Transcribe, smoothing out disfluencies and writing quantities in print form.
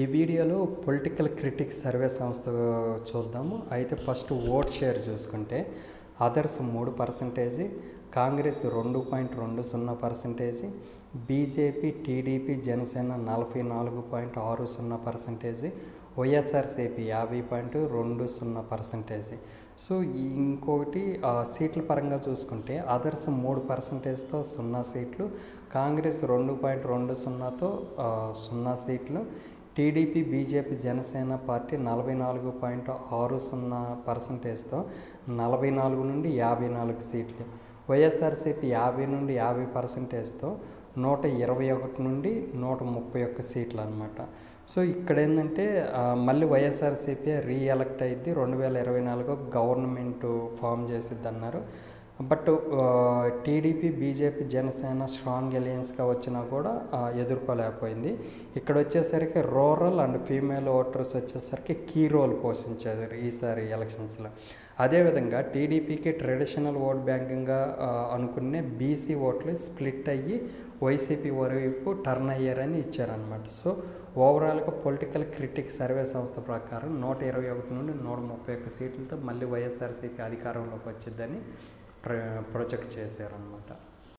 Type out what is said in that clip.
ఈ వీడియోలో political critics survey సంస్థ చూద్దాము. అయితే ఫస్ట్ ఓట్ షేర్ చూసుకుంటే others 3%, Congress 2.20%, BJP, TDP, Janasena 44.60%, YSRCP 50.20%. So ఇంకోటి సీట్ల పరంగా చూసుకుంటే అదర్స్ 3%తో 0 సీట్లు, కాంగ్రెస్ 2.20తో 0 సీట్లు, టీడీపీ, బీజేపీ, జనసేన పార్టీ 44.60%తో 44 నుండి 54 సీట్లు, వైఎస్ఆర్సీపీ 50 నుండి 50%తో 121 నుండి 131 సీట్లు అనమాట. సో ఇక్కడ ఏంటంటే మళ్ళీ వైఎస్ఆర్సీపీ రీఎలక్ట్ అయ్యింది, 2024 గవర్నమెంట్ ఫామ్ చేసిద్ది అన్నారు. But TDP, BJP, Janasena strong అలయన్స్గా వచ్చినా కూడా ఎదుర్కోలేకపోయింది. ఇక్కడ వచ్చేసరికి రూరల్ అండ్ ఫీమేల్ ఓటర్స్ వచ్చేసరికి కీ రోల్ పోషించారు ఈసారి ఎలక్షన్స్లో. అదేవిధంగా టీడీపీకి ట్రెడిషనల్ ఓట్ బ్యాంకింగ్గా అనుకునే బీసీ ఓట్లు స్ప్లిట్ అయ్యి వైసీపీ వైపు టర్న్ అయ్యారని ఇచ్చారనమాట. సో ఓవరాల్గా పొలిటికల్ క్రిటిక్స్ సర్వే సంస్థ ప్రకారం 121 నుండి 131 సీట్లతో మళ్ళీ వైఎస్ఆర్సీపీ అధికారంలోకి వచ్చిందని ప్రొజెక్ట్ చేశారనమాట.